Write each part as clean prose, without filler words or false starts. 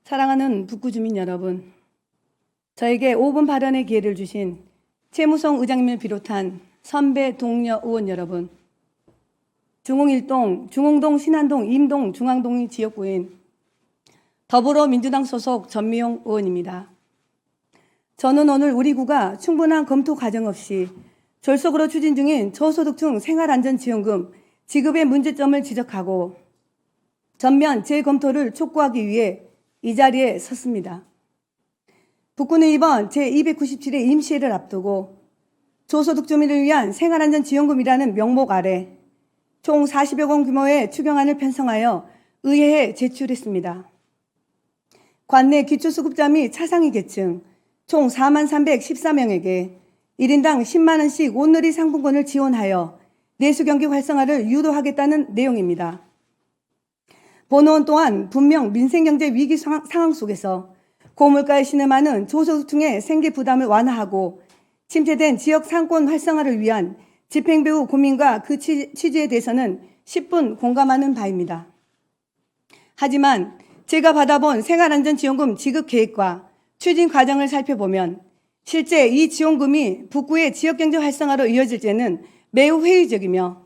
사랑하는 북구 주민 여러분, 저에게 5분 발언의 기회를 주신 최무성 의장님을 비롯한 선배 동료 의원 여러분, 중흥 1동, 중흥동, 신안동, 임동, 중앙동이 지역구인 더불어민주당 소속 전미용 의원입니다. 저는 오늘 우리 구가 충분한 검토 과정 없이 졸속으로 추진 중인 저소득층 생활안전지원금 지급의 문제점을 지적하고 전면 재검토를 촉구하기 위해 이 자리에 섰습니다. 북구는 이번 제297회 임시회를 앞두고 저소득 주민을 위한 생활안전지원금이라는 명목 아래 총 40여 건 규모의 추경안을 편성하여 의회에 제출했습니다. 관내 기초수급자 및 차상위 계층 총 4314명에게 1인당 10만 원씩 온누리 상품권을 지원하여 내수경기 활성화를 유도하겠다는 내용입니다. 본의원 또한 분명 민생경제 위기 상황 속에서 고물가에 신음하는 저소득층의 생계 부담을 완화하고 침체된 지역 상권 활성화를 위한 집행배후 고민과 그 취지에 대해서는 10분 공감하는 바입니다. 하지만 제가 받아본 생활안전지원금 지급 계획과 추진 과정을 살펴보면 실제 이 지원금이 북구의 지역경제 활성화로 이어질지는 매우 회의적이며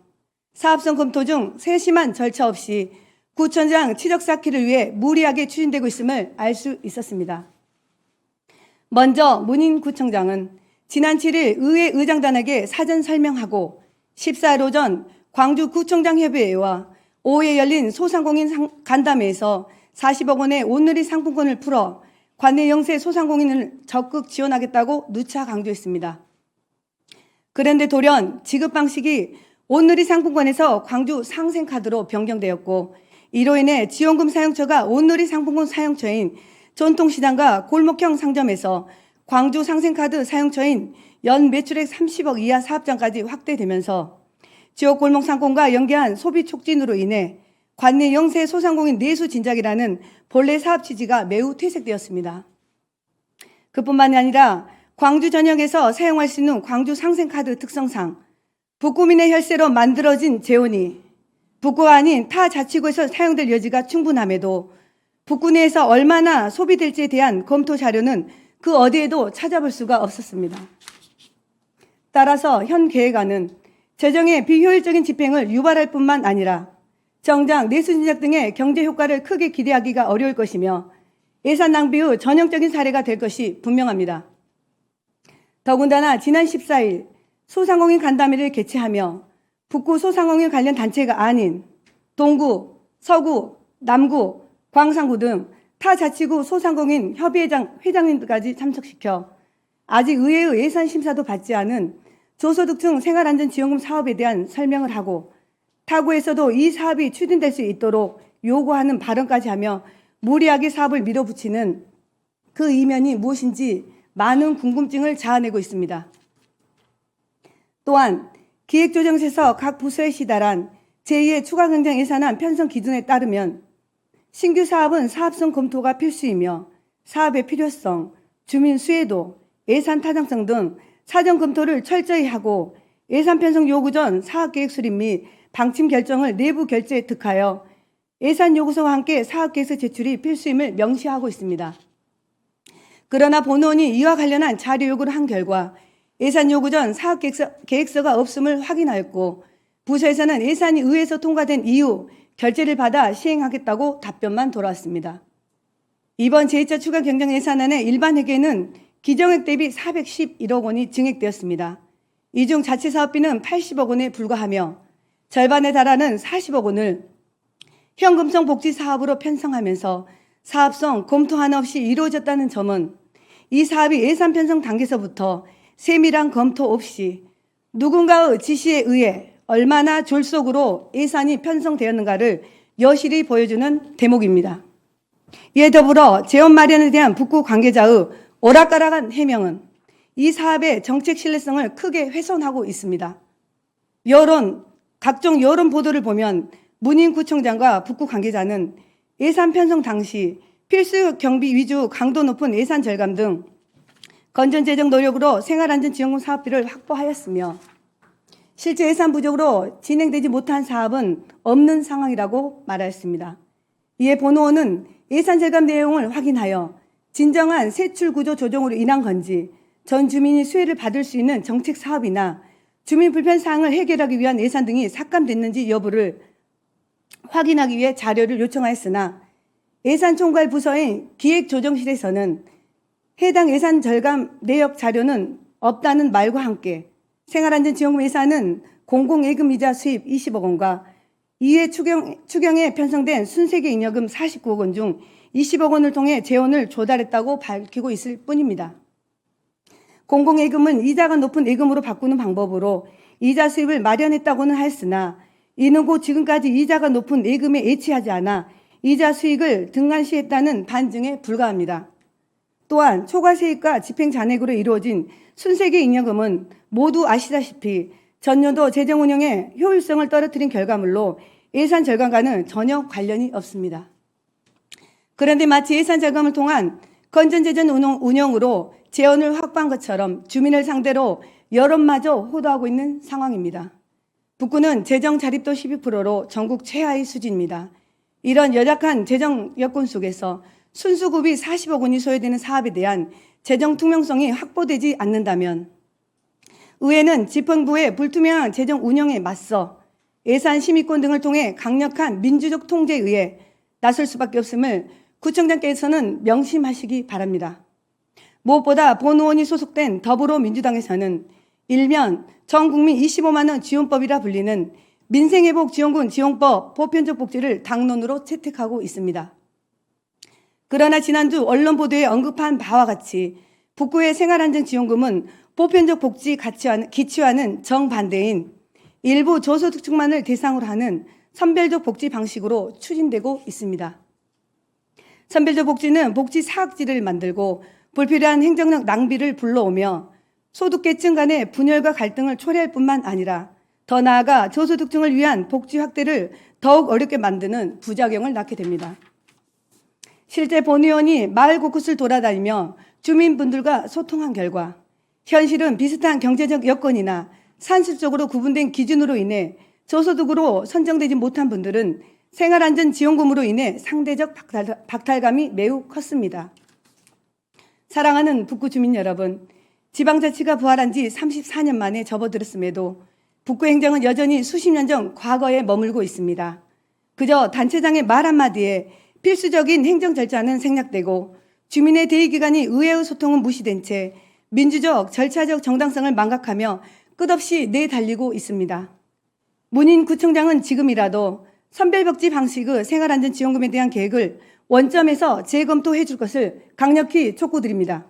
사업성 검토 중 세심한 절차 없이 구청장 치적 쌓기를 위해 무리하게 추진되고 있음을 알 수 있었습니다. 먼저 문인 구청장은 지난 7일 의회 의장단에게 사전 설명하고 14일 오전 광주구청장협의회와 오후에 열린 소상공인 간담회에서 40억 원의 온누리 상품권을 풀어 관내 영세 소상공인을 적극 지원하겠다고 누차 강조했습니다. 그런데 돌연 지급 방식이 온누리 상품권에서 광주 상생카드로 변경되었고 이로 인해 지원금 사용처가 온누리 상품권 사용처인 전통시장과 골목형 상점에서 광주 상생카드 사용처인 연 매출액 30억 이하 사업장까지 확대되면서 지역 골목 상권과 연계한 소비 촉진으로 인해 관내 영세 소상공인 내수 진작이라는 본래 사업 취지가 매우 퇴색되었습니다. 그뿐만이 아니라 광주 전역에서 사용할 수 있는 광주 상생카드 특성상 북구민의 혈세로 만들어진 재원이 북구가 아닌 타 자치구에서 사용될 여지가 충분함에도 북구 내에서 얼마나 소비될지에 대한 검토 자료는 그 어디에도 찾아볼 수가 없었습니다. 따라서 현 계획안은 재정의 비효율적인 집행을 유발할 뿐만 아니라 정작 내수 진작 등의 경제 효과를 크게 기대하기가 어려울 것이며 예산 낭비의 전형적인 사례가 될 것이 분명합니다. 더군다나 지난 14일 소상공인 간담회를 개최하며 북구 소상공인 관련 단체가 아닌 동구, 서구, 남구, 광산구 등 타 자치구 소상공인 협의회장님들까지 참석시켜 아직 의회의 예산 심사도 받지 않은 저소득층 생활안전지원금 사업에 대한 설명을 하고 타구에서도 이 사업이 추진될 수 있도록 요구하는 발언까지 하며 무리하게 사업을 밀어붙이는 그 이면이 무엇인지 많은 궁금증을 자아내고 있습니다. 또한 기획조정실에서 각 부서에 시달한 제2의 추가경정 예산안 편성 기준에 따르면 신규 사업은 사업성 검토가 필수이며 사업의 필요성, 주민 수혜도, 예산 타당성 등 사전 검토를 철저히 하고 예산 편성 요구 전 사업계획 수립 및 방침 결정을 내부 결재에 득하여 예산 요구서와 함께 사업계획서 제출이 필수임을 명시하고 있습니다. 그러나 본의원이 이와 관련한 자료 요구를 한 결과 예산 요구 전 사업계획서가 없음을 확인하였고 부서에서는 예산이 의회에서 통과된 이후 결재를 받아 시행하겠다고 답변만 돌아왔습니다. 이번 제2차 추가 경정 예산안의 일반 회계는 기정액 대비 411억 원이 증액되었습니다. 이 중 자체 사업비는 80억 원에 불과하며 절반에 달하는 40억 원을 현금성 복지 사업으로 편성하면서 사업성 검토 하나 없이 이루어졌다는 점은 이 사업이 예산 편성 단계에서부터 세밀한 검토 없이 누군가의 지시에 의해 얼마나 졸속으로 예산이 편성되었는가를 여실히 보여주는 대목입니다. 이에 더불어 재원 마련에 대한 북구 관계자의 오락가락한 해명은 이 사업의 정책 신뢰성을 크게 훼손하고 있습니다. 각종 여론 보도를 보면 문인구청장과 북구 관계자는 예산 편성 당시 필수 경비 위주 강도 높은 예산 절감 등 건전재정 노력으로 생활안전지원금 사업비를 확보하였으며 실제 예산 부족으로 진행되지 못한 사업은 없는 상황이라고 말하였습니다. 이에 본의원은 예산 절감 내용을 확인하여 진정한 세출 구조 조정으로 인한 건지, 전 주민이 수혜를 받을 수 있는 정책 사업이나 주민 불편 사항을 해결하기 위한 예산 등이 삭감됐는지 여부를 확인하기 위해 자료를 요청하였으나 예산 총괄 부서인 기획조정실에서는 해당 예산 절감 내역 자료는 없다는 말과 함께 생활안전지원금 예산은 공공예금이자 수입 20억 원과 이에 추경에 편성된 순세계 잉여금 49억 원 중 20억 원을 통해 재원을 조달했다고 밝히고 있을 뿐입니다. 공공예금은 이자가 높은 예금으로 바꾸는 방법으로 이자 수입을 마련했다고는 하였으나 이는 곧 지금까지 이자가 높은 예금에 예치하지 않아 이자 수익을 등한시했다는 반증에 불과합니다. 또한 초과세입과 집행잔액으로 이루어진 순세계 잉여금은 모두 아시다시피 전년도 재정 운영의 효율성을 떨어뜨린 결과물로 예산 절감과는 전혀 관련이 없습니다. 그런데 마치 예산 절감을 통한 건전재정 운영으로 재원을 확보한 것처럼 주민을 상대로 여론마저 호도하고 있는 상황입니다. 북구는 재정 자립도 12%로 전국 최하의 수준입니다. 이런 열악한 재정 여건 속에서 순수급이 40억 원이 소요되는 사업에 대한 재정 투명성이 확보되지 않는다면 의회는 집행부의 불투명한 재정 운영에 맞서 예산 심의권 등을 통해 강력한 민주적 통제에 의해 나설 수밖에 없음을 구청장께서는 명심하시기 바랍니다. 무엇보다 본 의원이 소속된 더불어민주당에서는 일면 전국민 25만 원 지원법이라 불리는 민생회복지원금 지원법 보편적 복지를 당론으로 채택하고 있습니다. 그러나 지난주 언론 보도에 언급한 바와 같이 북구의 생활안정지원금은 보편적 복지 기치와는 정반대인 일부 저소득층만을 대상으로 하는 선별적 복지 방식으로 추진되고 있습니다. 선별적 복지는 복지 사각지를 만들고 불필요한 행정력 낭비를 불러오며 소득계층 간의 분열과 갈등을 초래할 뿐만 아니라 더 나아가 저소득층을 위한 복지 확대를 더욱 어렵게 만드는 부작용을 낳게 됩니다. 실제 본 의원이 마을 곳곳을 돌아다니며 주민분들과 소통한 결과 현실은 비슷한 경제적 여건이나 산술적으로 구분된 기준으로 인해 저소득으로 선정되지 못한 분들은 생활안전지원금으로 인해 상대적 박탈감이 매우 컸습니다. 사랑하는 북구 주민 여러분, 지방자치가 부활한 지 34년 만에 접어들었음에도 북구 행정은 여전히 수십 년 전 과거에 머물고 있습니다. 그저 단체장의 말 한마디에 필수적인 행정 절차는 생략되고 주민의 대의기관이 의회의 소통은 무시된 채 민주적, 절차적 정당성을 망각하며 끝없이 내달리고 있습니다. 문인 구청장은 지금이라도 선별복지 방식의 생활안전지원금에 대한 계획을 원점에서 재검토해 줄 것을 강력히 촉구드립니다.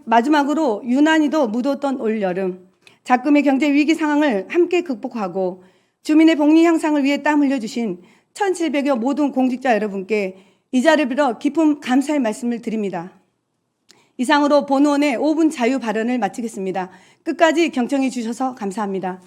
마지막으로 유난히도 무더웠던 올여름, 작금의 경제 위기 상황을 함께 극복하고 주민의 복리 향상을 위해 땀 흘려주신 1,700여 모든 공직자 여러분께 이 자리를 빌어 깊은 감사의 말씀을 드립니다. 이상으로 본 의원의 5분 자유 발언을 마치겠습니다. 끝까지 경청해 주셔서 감사합니다.